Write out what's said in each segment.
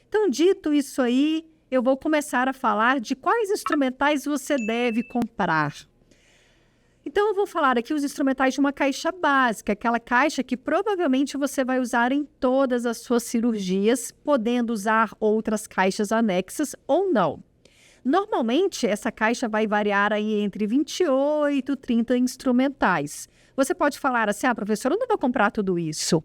Então, dito isso aí, eu vou começar a falar de quais instrumentais você deve comprar. Então, eu vou falar aqui os instrumentais de uma caixa básica, aquela caixa que provavelmente você vai usar em todas as suas cirurgias, podendo usar outras caixas anexas ou não. Normalmente, essa caixa vai variar aí entre 28 e 30 instrumentais. Você pode falar assim, professora, eu não vou comprar tudo isso.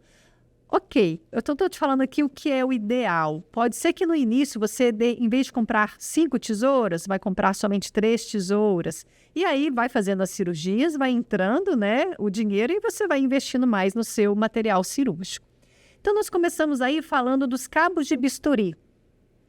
Ok, eu estou te falando aqui o que é o ideal. Pode ser que no início você, em vez de comprar 5 tesouras, vai comprar somente 3 tesouras. E aí vai fazendo as cirurgias, vai entrando, né, o dinheiro e você vai investindo mais no seu material cirúrgico. Então, nós começamos aí falando dos cabos de bisturi.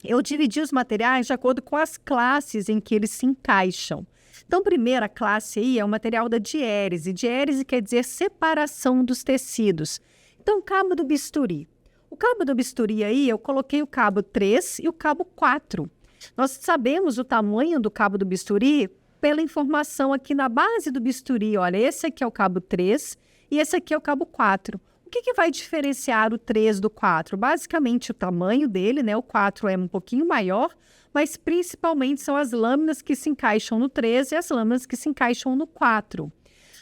Eu dividi os materiais de acordo com as classes em que eles se encaixam. Então, primeira classe aí é o material da diérese. Diérese quer dizer separação dos tecidos. Então, cabo do bisturi. O cabo do bisturi aí, eu coloquei o cabo 3 e o cabo 4. Nós sabemos o tamanho do cabo do bisturi pela informação aqui na base do bisturi. Olha, esse aqui é o cabo 3 e esse aqui é o cabo 4. O que vai diferenciar o 3 do 4? Basicamente, o tamanho dele, né? O 4 é um pouquinho maior, mas principalmente são as lâminas que se encaixam no 3 e as lâminas que se encaixam no 4.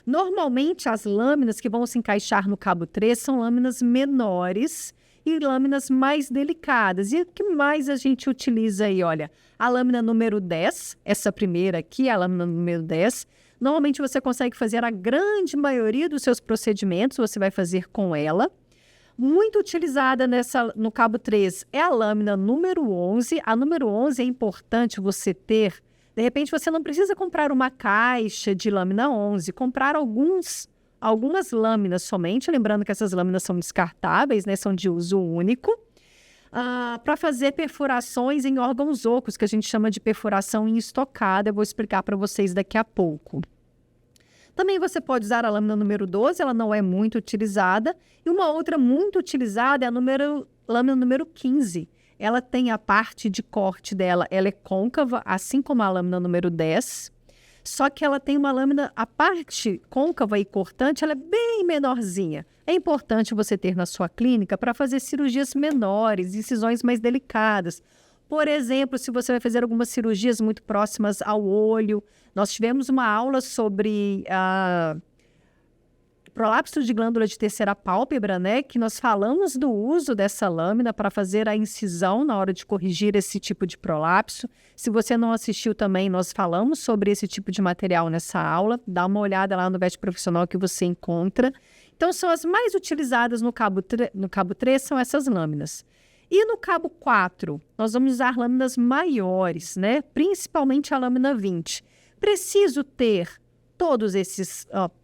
Normalmente, as lâminas que vão se encaixar no cabo 3 são lâminas menores e lâminas mais delicadas. E o que mais a gente utiliza aí? Olha, a lâmina número 10, essa primeira aqui, a lâmina número 10, normalmente você consegue fazer a grande maioria dos seus procedimentos, você vai fazer com ela. Muito utilizada no cabo 3 é a lâmina número 11. A número 11 é importante você ter. De repente, você não precisa comprar uma caixa de lâmina 11, comprar algumas lâminas somente, lembrando que essas lâminas são descartáveis, né, são de uso único, para fazer perfurações em órgãos ocos, que a gente chama de perfuração em estocada. Eu vou explicar para vocês daqui a pouco. Também você pode usar a lâmina número 12, ela não é muito utilizada. E uma outra muito utilizada é a lâmina número 15. Ela tem a parte de corte dela, ela é côncava, assim como a lâmina número 10. Só que ela tem uma lâmina, a parte côncava e cortante, ela é bem menorzinha. É importante você ter na sua clínica para fazer cirurgias menores, incisões mais delicadas. Por exemplo, se você vai fazer algumas cirurgias muito próximas ao olho, nós tivemos uma aula sobre prolapso de glândula de terceira pálpebra, né? Que nós falamos do uso dessa lâmina para fazer a incisão na hora de corrigir esse tipo de prolapso. Se você não assistiu também, nós falamos sobre esse tipo de material nessa aula. Dá uma olhada lá no Veste Profissional que você encontra. Então, são as mais utilizadas no cabo 3, são essas lâminas. E no cabo 4, nós vamos usar lâminas maiores, né? Principalmente a lâmina 20. Preciso ter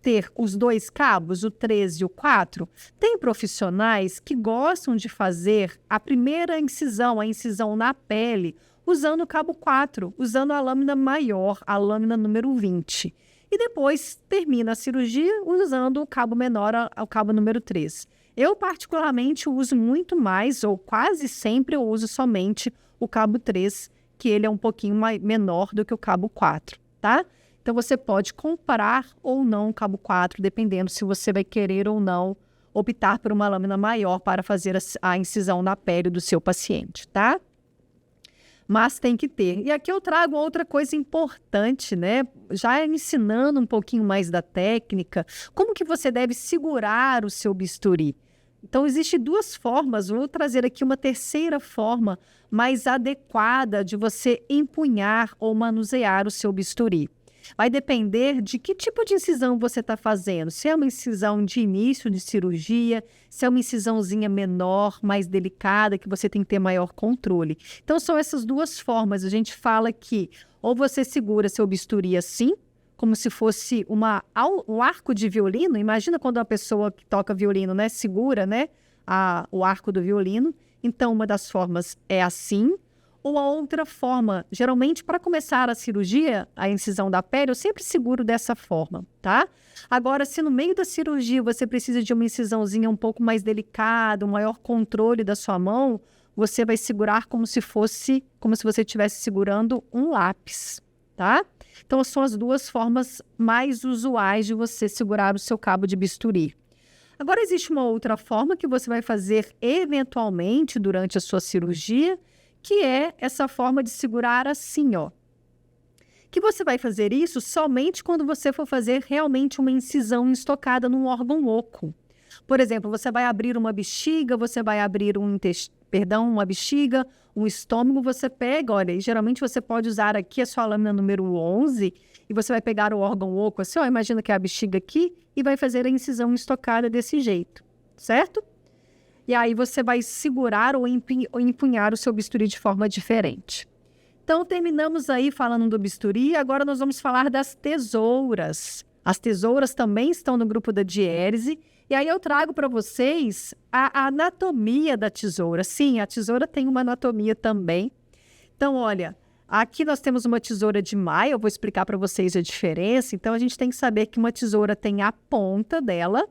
ter os dois cabos, o 3 e o 4? Tem profissionais que gostam de fazer a primeira incisão, a incisão na pele, usando o cabo 4, usando a lâmina maior, a lâmina número 20. E depois termina a cirurgia usando o cabo menor, o cabo número 3. Eu, particularmente, uso muito mais, ou quase sempre eu uso somente o cabo 3, que ele é um pouquinho menor do que o cabo 4, tá? Então, você pode comprar ou não o cabo 4, dependendo se você vai querer ou não optar por uma lâmina maior para fazer a incisão na pele do seu paciente, tá? Mas tem que ter. E aqui eu trago outra coisa importante, né? Já ensinando um pouquinho mais da técnica, como que você deve segurar o seu bisturi. Então, existem duas formas. Vou trazer aqui uma terceira forma mais adequada de você empunhar ou manusear o seu bisturi. Vai depender de que tipo de incisão você está fazendo. Se é uma incisão de início de cirurgia, se é uma incisãozinha menor, mais delicada, que você tem que ter maior controle. Então, são essas duas formas. A gente fala que ou você segura seu bisturi assim, como se fosse um arco de violino. Imagina quando uma pessoa que toca violino, né, segura, né, o arco do violino. Então, uma das formas é assim. Ou a outra forma, geralmente para começar a cirurgia, a incisão da pele, eu sempre seguro dessa forma, tá? Agora, se no meio da cirurgia você precisa de uma incisãozinha um pouco mais delicada, um maior controle da sua mão, você vai segurar como se você estivesse segurando um lápis, tá? Então, são as duas formas mais usuais de você segurar o seu cabo de bisturi. Agora, existe uma outra forma que você vai fazer eventualmente durante a sua cirurgia, que é essa forma de segurar assim, ó. Que você vai fazer isso somente quando você for fazer realmente uma incisão estocada num órgão oco. Por exemplo, você vai abrir uma bexiga, você vai abrir uma bexiga, um estômago, você pega, olha, e geralmente você pode usar aqui a sua lâmina número 11 e você vai pegar o órgão oco assim, ó, imagina que é a bexiga aqui e vai fazer a incisão estocada desse jeito, certo? E aí você vai segurar ou empunhar o seu bisturi de forma diferente. Então, terminamos aí falando do bisturi, agora nós vamos falar das tesouras. As tesouras também estão no grupo da diérese, e aí eu trago para vocês a anatomia da tesoura. Sim, a tesoura tem uma anatomia também. Então, olha, aqui nós temos uma tesoura de maio, eu vou explicar para vocês a diferença. Então, a gente tem que saber que uma tesoura tem a ponta dela,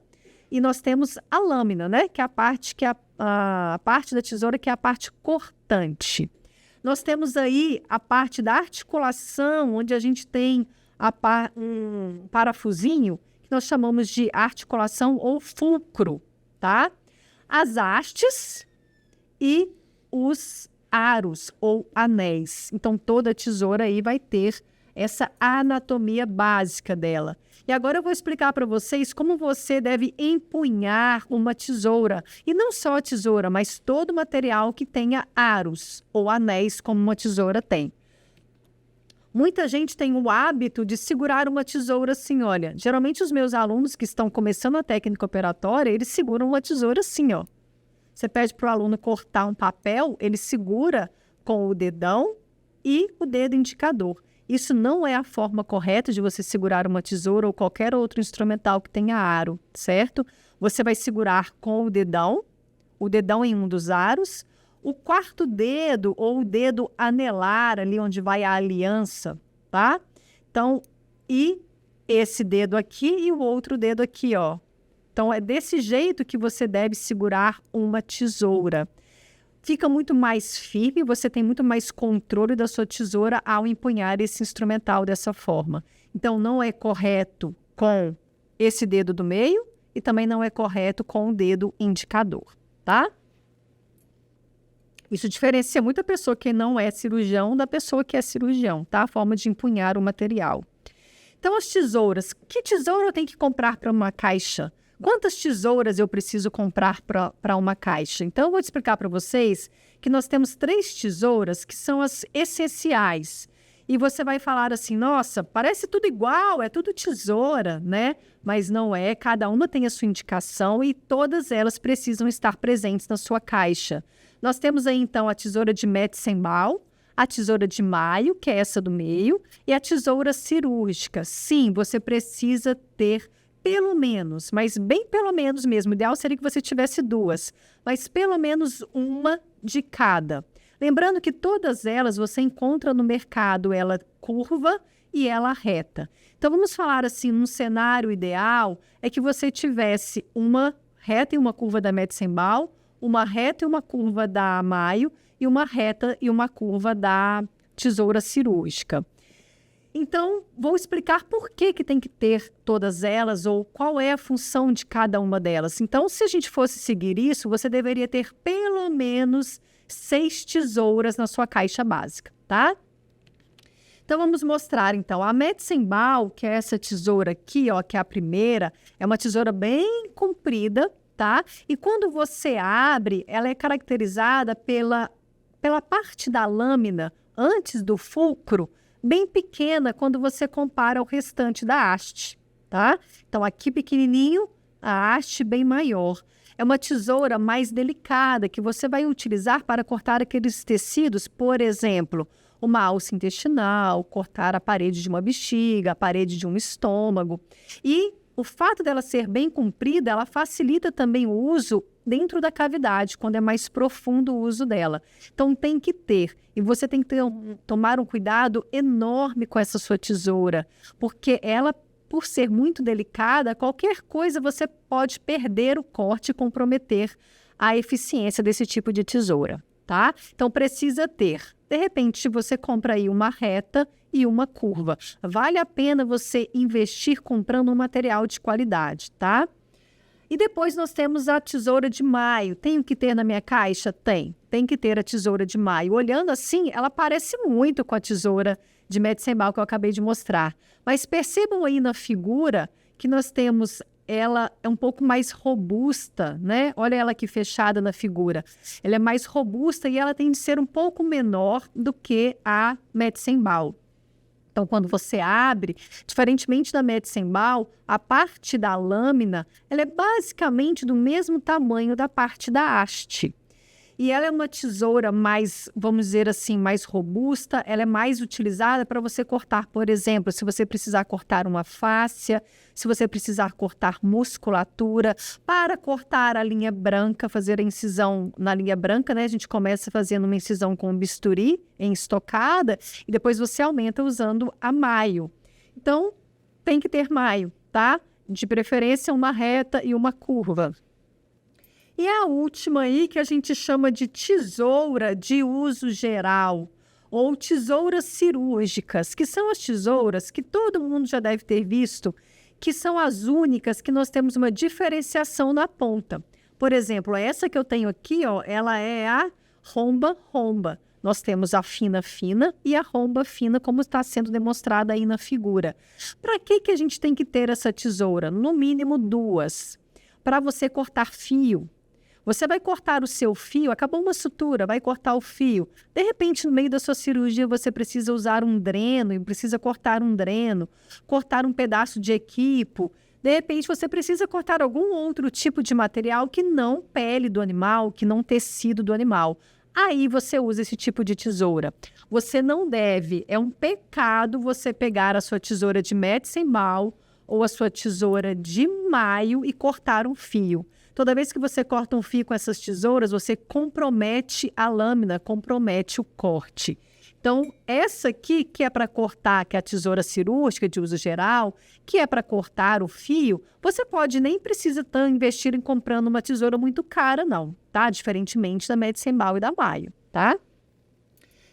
e nós temos a lâmina, né? Que é a parte da tesoura que é a parte cortante. Nós temos aí a parte da articulação, onde a gente tem um parafusinho, que nós chamamos de articulação ou fulcro, tá? As hastes e os aros ou anéis. Então, toda tesoura aí vai ter essa anatomia básica dela. E agora eu vou explicar para vocês como você deve empunhar uma tesoura. E não só a tesoura, mas todo material que tenha aros ou anéis, como uma tesoura tem. Muita gente tem o hábito de segurar uma tesoura assim, olha. Geralmente os meus alunos que estão começando a técnica operatória, eles seguram uma tesoura assim, ó. Você pede para o aluno cortar um papel, ele segura com o dedão e o dedo indicador. Isso não é a forma correta de você segurar uma tesoura ou qualquer outro instrumental que tenha aro, certo? Você vai segurar com o dedão em um dos aros, o quarto dedo ou o dedo anelar, ali onde vai a aliança, tá? Então, e esse dedo aqui e o outro dedo aqui, ó. Então, é desse jeito que você deve segurar uma tesoura. Fica muito mais firme, você tem muito mais controle da sua tesoura ao empunhar esse instrumental dessa forma. Então, não é correto com esse dedo do meio e também não é correto com o dedo indicador, tá? Isso diferencia muito a pessoa que não é cirurgião da pessoa que é cirurgião, tá? A forma de empunhar o material. Então, as tesouras. Que tesoura eu tenho que comprar para uma caixa? Quantas tesouras eu preciso comprar para uma caixa? Então, eu vou te explicar para vocês que nós temos 3 tesouras que são as essenciais. E você vai falar assim, nossa, parece tudo igual, é tudo tesoura, né? Mas não é, cada uma tem a sua indicação e todas elas precisam estar presentes na sua caixa. Nós temos aí, então, a tesoura de Metzenbaum, a tesoura de maio, que é essa do meio, e a tesoura cirúrgica. Sim, você precisa ter pelo menos, mas bem pelo menos mesmo, o ideal seria que você tivesse 2, mas pelo menos uma de cada. Lembrando que todas elas você encontra no mercado, ela curva e ela reta. Então, vamos falar assim, num cenário ideal, é que você tivesse uma reta e uma curva da Metzenbaum, uma reta e uma curva da maio, e uma reta e uma curva da tesoura cirúrgica. Então, vou explicar por que tem que ter todas elas ou qual é a função de cada uma delas. Então, se a gente fosse seguir isso, você deveria ter pelo menos 6 tesouras na sua caixa básica, tá? Então, vamos mostrar, então, a Metzenbaum, que é essa tesoura aqui, ó, que é a primeira, é uma tesoura bem comprida, tá? E quando você abre, ela é caracterizada pela parte da lâmina, antes do fulcro, bem pequena quando você compara ao restante da haste, tá? Então, aqui pequenininho, a haste bem maior. É uma tesoura mais delicada que você vai utilizar para cortar aqueles tecidos, por exemplo, uma alça intestinal, cortar a parede de uma bexiga, a parede de um estômago. E o fato dela ser bem comprida, ela facilita também o uso dentro da cavidade, quando é mais profundo o uso dela. Então, tem que ter. E você tem que tomar um cuidado enorme com essa sua tesoura, porque ela, por ser muito delicada, qualquer coisa você pode perder o corte e comprometer a eficiência desse tipo de tesoura, tá? Então, precisa ter. De repente, você compra aí uma reta e uma curva. Vale a pena você investir comprando um material de qualidade, tá? E depois nós temos a tesoura de maio. Tenho que ter na minha caixa? Tem que ter a tesoura de maio. Olhando assim, ela parece muito com a tesoura de Metzenbaum que eu acabei de mostrar. Mas percebam aí na figura que nós temos, ela é um pouco mais robusta, né? Olha ela aqui fechada na figura. Ela é mais robusta e ela tem de ser um pouco menor do que a Metzenbaum. Então, quando você abre, diferentemente da Metzenbaum, a parte da lâmina, ela é basicamente do mesmo tamanho da parte da haste. E ela é uma tesoura mais, vamos dizer assim, mais robusta, ela é mais utilizada para você cortar, por exemplo, se você precisar cortar uma fáscia, se você precisar cortar musculatura, para cortar a linha branca, fazer a incisão na linha branca, né? A gente começa fazendo uma incisão com bisturi em estocada e depois você aumenta usando a maio. Então, tem que ter maio, tá? De preferência uma reta e uma curva. E a última aí que a gente chama de tesoura de uso geral ou tesouras cirúrgicas, que são as tesouras que todo mundo já deve ter visto, que são as únicas que nós temos uma diferenciação na ponta. Por exemplo, essa que eu tenho aqui, ó, ela é a romba-romba. Nós temos a fina-fina e a romba-fina, como está sendo demonstrada aí na figura. Para que a gente tem que ter essa tesoura? No mínimo duas. Para você cortar fio. Você vai cortar o seu fio, acabou uma sutura, vai cortar o fio. De repente, no meio da sua cirurgia, você precisa usar um dreno e precisa cortar um dreno, cortar um pedaço de equipo. De repente, você precisa cortar algum outro tipo de material que não pele do animal, que não tecido do animal. Aí você usa esse tipo de tesoura. Você não deve, é um pecado você pegar a sua tesoura de Metzenbaum ou a sua tesoura de maio e cortar um fio. Toda vez que você corta um fio com essas tesouras, você compromete a lâmina, compromete o corte. Então, essa aqui, que é para cortar, que é a tesoura cirúrgica de uso geral, que é para cortar o fio, você pode nem precisa investir em comprando uma tesoura muito cara, não, tá? Diferentemente da Metzenbaum e da Maio, tá?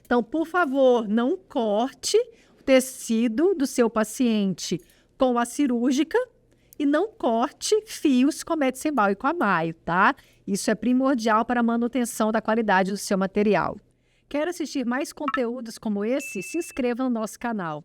Então, por favor, não corte o tecido do seu paciente com a cirúrgica, e não corte fios com a Metzenbaum e com a Maio, tá? Isso é primordial para a manutenção da qualidade do seu material. Quer assistir mais conteúdos como esse? Se inscreva no nosso canal.